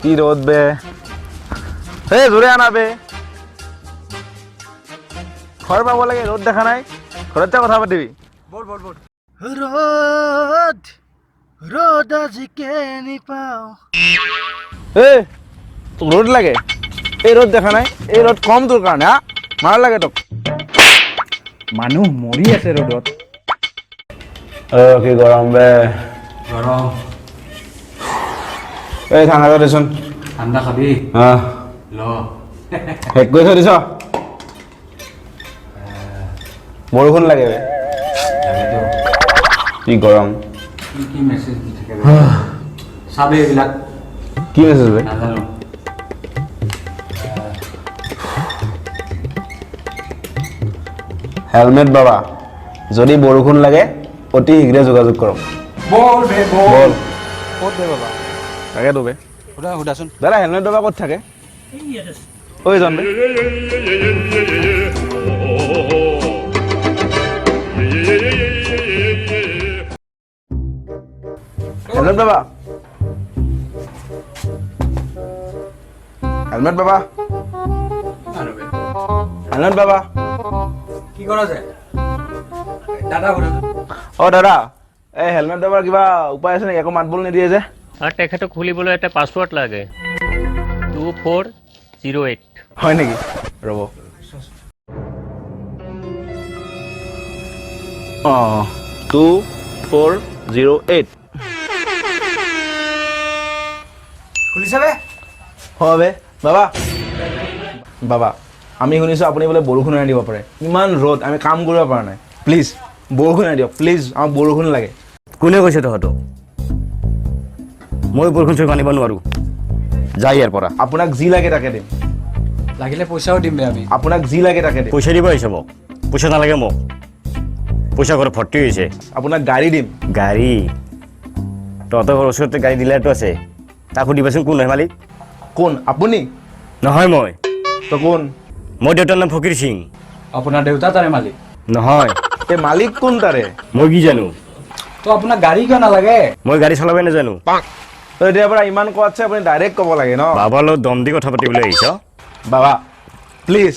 কি ৰোদ বে হে জোৰে আনাবে ঘৰ পাব লাগে ৰোদ দেখা নাই ঘৰত যা কথা পাতিবি বল বল বল রোদ রোদ আজকে নি পাও এ তোক রোদ লাগে এই রোদ দেখা নাই এই রোদ কম তোৰ কাৰণে হা মাৰ লাগে তোক মানুহ মৰি আছে ৰ'দত কি গৰম বে গৰম এই ঠাণ্ডা কৰি দেচোন ঠাণ্ডা খাবি ল শেষ কৰি থৈ দিছ বৰষুণ লাগে বে কি গৰম কি মেছেজ দি থাকে চাবে এইবিলাক কি মেছেজ বে নাজানো হেলমেট বাবা যদি বৰষুণ লাগে অতি শীঘ্ৰে যোগাযোগ কৰক বল বে বল ক'ত বে বাবা তাকেতো বে সুধাচোন দাদা হেলমেট বাবা ক'ত থাকে ঐ জন বে হেলমেট বাবা হেলমেট বাবা হেলমেট বাবা কি কৰা যায় দাদা সুধাচোন অ দাদা এই হেলমেট বাবাৰ কিবা উপায় আছে নেকি একো মাত বোল নিদিয়ে যে আৰু তেখেতক খুলিবলৈ এটা পাছৱৰ্ড লাগে 2408 হয় নেকি ৰ'ব অঁ 2408 খুলিছে বে হয় বে বাবা বাবা আমি শুনিছোঁ আপুনি বোলে বৰষুণ আনি দিব পাৰে ইমান ৰ'দ আমি কাম কৰিব পৰা নাই প্লিজ বৰষুণ আনি দিয়ক প্লিজ আমাক বৰষুণ লাগে কোনে কৈছে তহঁতক মই বৰষুণ চৰষুণ আনিব নোৱাৰোঁ যা ইয়াৰ পৰা আপোনাক যি লাগে তাকে দিম লাগিলে পইচাও দিম বে আমি আপোনাক যি লাগে তাকে দিম পইচা দিব আহিছে মোক পইচা নালাগে মোক পইচা ঘৰত ভৰ্তি হৈছে আপোনাক গাড়ী দিম গাড়ী তহঁতৰ ঘৰৰ ওচৰতে গাড়ী ডিলাৰটো আছে তাক সুধিবাচোন কোন হয় মালিক কোন আপুনি নহয় তো কোন মোৰ দেউতাৰ নাম ফকীৰ সিং আপোনাৰ দেউতা তাৰে মালিক নহয় এই মালিক কোন তাৰে মই কি জানো তো আপোনাক গাড়ী কিয় নালাগে মই গাড়ী চলাবই নাজানো তো এতিয়াৰ পৰা ইমান কোৱাতছে আপুনি ডাইৰেক্ট ক'ব লাগে ন বাবাৰ লগত দম দি কথা পাতিবলৈ আহিছ বাবা প্লিজ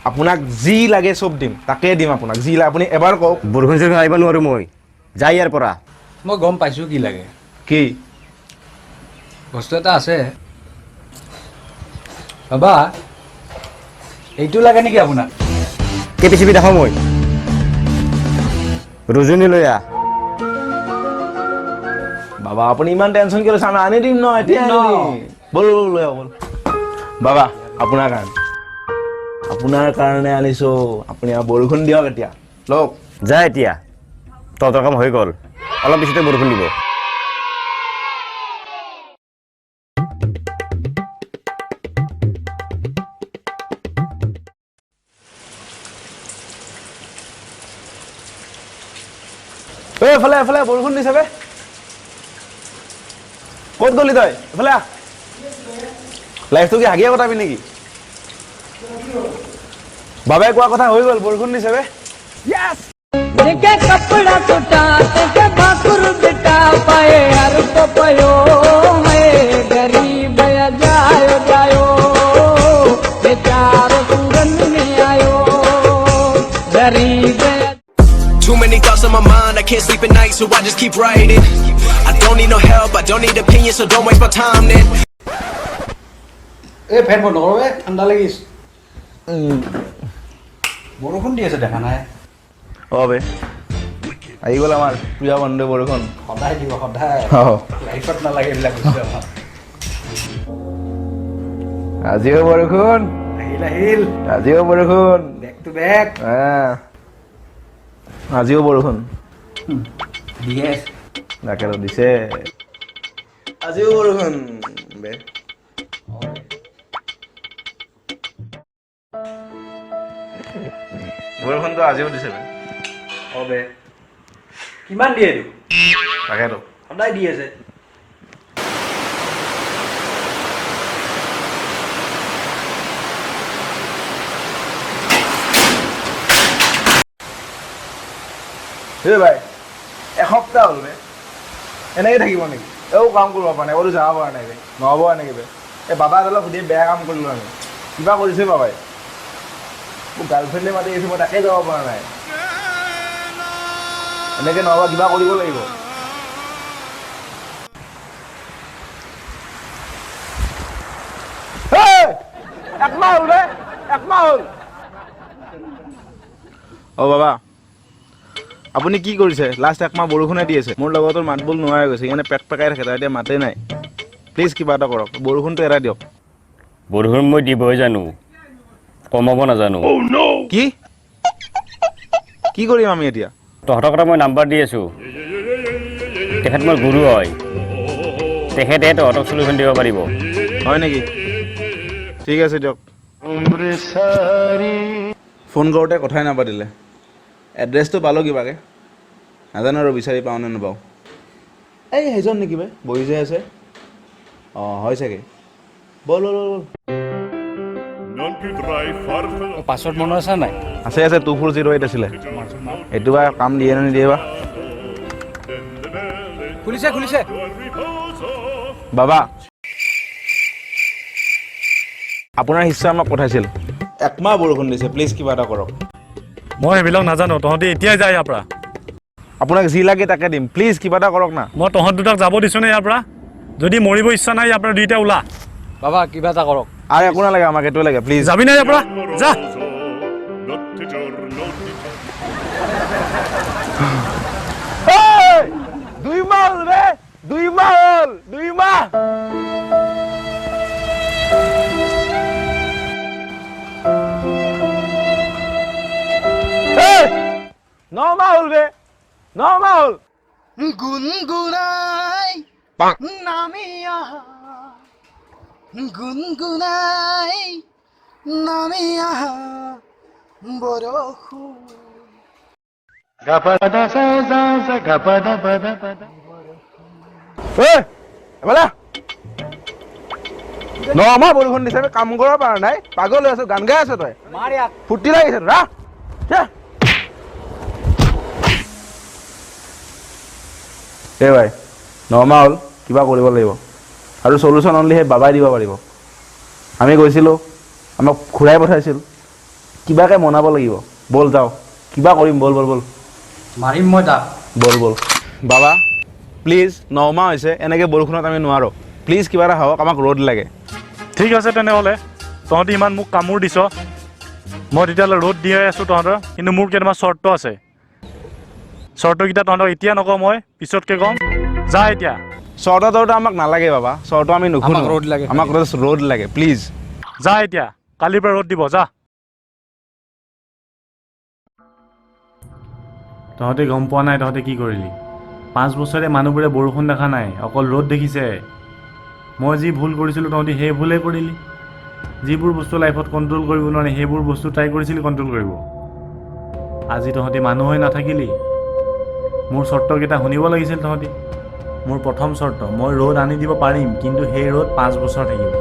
আপোনাক যি লাগে চব দিম তাকে দিম আপোনাক যি লাগে আপুনি এবাৰ কওক বৰষুণ চৰষুণ আহিব নোৱাৰোঁ মই যা ইয়াৰ পৰা মই গম পাইছোঁ কি লাগে কি বস্তু এটা আছে বাবা এইটো লাগে নেকি আপোনাক কেপিচিপি দেখাওঁ মই ৰজনী লৈ আহ বাবা আপুনি ইমান টেনশ্যন কিয় লৈছে আমি আনি দিম ন এতিয়া দিম ন। বল বল লৈ আহ বল বাবা আপোনাৰ কাৰণে আনিছোঁ আপুনি আৰু বৰষুণ দিয়ক এতিয়া লওক যা এতিয়া তহঁতৰ কাম হৈ গ'ল অলপ পিছতে বৰষুণ দিব এফালে এফালে বৰষুণ দিছে বে ক'ত গ'লি তই এফালে আহ লাইফটো কি হাগিয়ে কটাবি নেকি বাবাই কোৱা কথা হৈ গ'ল বৰষুণ দিছে বে देखे कपड़ा टूटा देखे भाकुर बेटा पाए हर को पयो है गरीब जायो जायो बेचारो सुगंध में आयो गरीब Too many thoughts on my mind, I can't sleep at night, so I just keep writing. I don't need no help, I don't need opinions, so don't waste my time then. এই ফেন বন্ধ কৰোঁ ঠাণ্ডা লাগিছে বৰষুণ দি আছে দেখা নাই অ' বে আহি গ'ল আমাৰ প্ৰিয় বন্ধু বৰষুণ সদায় দিব সদায় অ' লাইফত নালাগে এইবিলাক বস্তু আমাৰ আজিও বৰষুণ আহিল আজিও বৰষুণ বেক টু বেক আজিও বৰষুণ ইয়েছ তাকেতো দিছে আজিও বৰষুণ বে বৰষুণটো আজিও দিছে বে অবে কিমান দিয়ে এইটো তাকেতো সদায় দি আছে ভাই এসপ্তাহ হ'ল বে এনেকৈ থাকিব নেকি এও কাম কৰিব পৰা নাই, ক'তো যাব পৰা নাই বে, নহ'ব এনেকৈ বে। এই বাবা এডালক সুধি বেয়া কাম কৰিলোঁ আমি, কিবা কৰিছে বাবাই। মোক গাৰ্লফ্ৰেণ্ডে মাতি আহিছে, মই তাকে যাব পৰা নাই। এনেকৈ নহ'ব, কিবা কৰিব লাগিব। একমাহ হ'ল বে, একমাহ হ'ল। অ' বাবা, আপুনি কি কৰিছে? লাষ্ট একমাহ বৰষুণে দি আছে, মোৰ লগতো মাত বোল নোহোৱা হৈ গৈছে, সেইকাৰণে পেট পেকাই থাকে, তাৰ এতিয়া মাতেই নাই। প্লিজ কিবা এটা কৰক, বৰষুণটো এৰাই দিয়ক। বৰষুণ মই দিবই জানো, কমাব নাজানো। কি কি কৰিম আমি এতিয়া? তহঁতৰ কথা মই নাম্বাৰ দি আছোঁ। তেখেত মোৰ গুৰু হয়, তেখেতে তহঁতক চলিউশ্যন দিব পাৰিব। হয় নেকি? ঠিক আছে দিয়ক। ফোন কৰোঁতে কথাই নাপাতিলে। এড্ৰেছটো পালোঁ কিবাকৈ, নাজানো আৰু বিচাৰি পাওঁ নে নাপাওঁ। এই সেইজন নেকি বে, বহি যে আছে? অঁ হয় চাগে। ব'ল ব'ল ব'ল ব'ল। পাছৱৰ্ড মনত আছে নাই? আছে আছে, 2408 আছিলে। এইটো বা কাম দিয়ে নে নিদিয়ে বা। খুলিছে খুলিছে। বাবা, আপোনাৰ শিষ্যই আমাক পঠাইছিল। একমাহ বৰষুণ দিছে, প্লিজ কিবা এটা কৰক। মই সেইবিলাক নাজানো, তহঁতি এতিয়াই যায় ইয়াৰ পৰা। আপোনাক যি লাগে তাকে দিম, প্লিজ কিবা এটা কৰক না। মই তহঁত দুটাক যাব দিছোঁ নে ইয়াৰ পৰা? যদি মৰিব ইচ্ছা নাই ইয়াৰ পৰা দুইটা ওলা। বাবা কিবা এটা কৰক। আৰু একো নালাগে, আমাক এইটোৱে লাগে প্লিজ। যাবি নে ইয়াৰ পৰা? যা। দুই মাহ হ'ল বে, 2 মাহ হ'ল, 2 মাহ। ন মাহ হ'ল বে, 9 মাহ হ'ল। গুনগুনাই নামি আহা, গুনগুনাই নামি আহা বৰষুণ। এবালা 9 মাহ বৰষুণ দিছে, আমি কাম কৰিব পৰা নাই, পাগল হৈ আছো, গান গাই আছ তই, ফূৰ্তি লাগিছে ৰা। এই ভাই 9 মাহ হ'ল, কিবা কৰিব লাগিব, আৰু চলিউশ্যন অনলি সেই বাবাই দিব পাৰিব। আমি গৈছিলোঁ, আমাক ঘূৰাই পঠাইছিল, কিবাকৈ মনাব লাগিব। ব'ল যাওঁ, কিবা কৰিম, ব'ল ব'ল ব'ল মাৰিম মই তাক। ব'ল ব'ল। বাবা প্লিজ, 9 মাহ হৈছে, এনেকৈ বৰষুণত আমি নোৱাৰোঁ, প্লিজ কিবা এটা হওক, আমাক ৰ'দ লাগে। ঠিক আছে তেনেহ'লে, তহঁতি ইমান মোক কামোৰ দিছ, মই তেতিয়াহ'লে ৰ'দ দিয়ে আছোঁ তহঁতৰ, কিন্তু মোৰ কেইটামান চৰ্ত আছে। চৰ্তকেইটা তহঁতক এতিয়া নকওঁ, মই পিছতকৈ ক'ম। যা এতিয়া। চৰ্ট তৰ্ট আমাক নালাগে বাবা, চৰ্ট আমি নুশুনো, আমাক ৰ'দ লাগে। আমাক ৰ'দ লাগে প্লিজ। যা এতিয়া, কালিৰ পৰা ৰ'দ দিব, যা। তহঁতে গম পোৱা নাই তহঁতে কি কৰিলি। 5 বছৰে মানুহবোৰে বৰষুণ দেখা নাই, অকল ৰ'দ দেখিছে। মই যি ভুল কৰিছিলোঁ তহঁতি সেই ভুলেই কৰিলি। যিবোৰ বস্তু লাইফত কণ্ট্ৰল কৰিব নোৱাৰি সেইবোৰ বস্তু ট্ৰাই কৰিছিলি কণ্ট্ৰল কৰিব। আজি তহঁতি মানুহ হৈ নাথাকিলি, মোৰ চৰ্তকেইটা শুনিব লাগিছিল তহঁতি। মোৰ প্ৰথম চৰ্ত, মই ৰ'দ আনি দিব পাৰিম, কিন্তু সেই ৰ'দ 5 বছৰ থাকিব।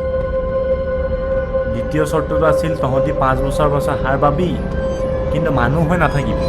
দ্বিতীয় চৰ্তটো আছিল তহঁতি 5 বছৰ পাছত হাৰ পাবি, কিন্তু মানুহ হৈ নাথাকিবি।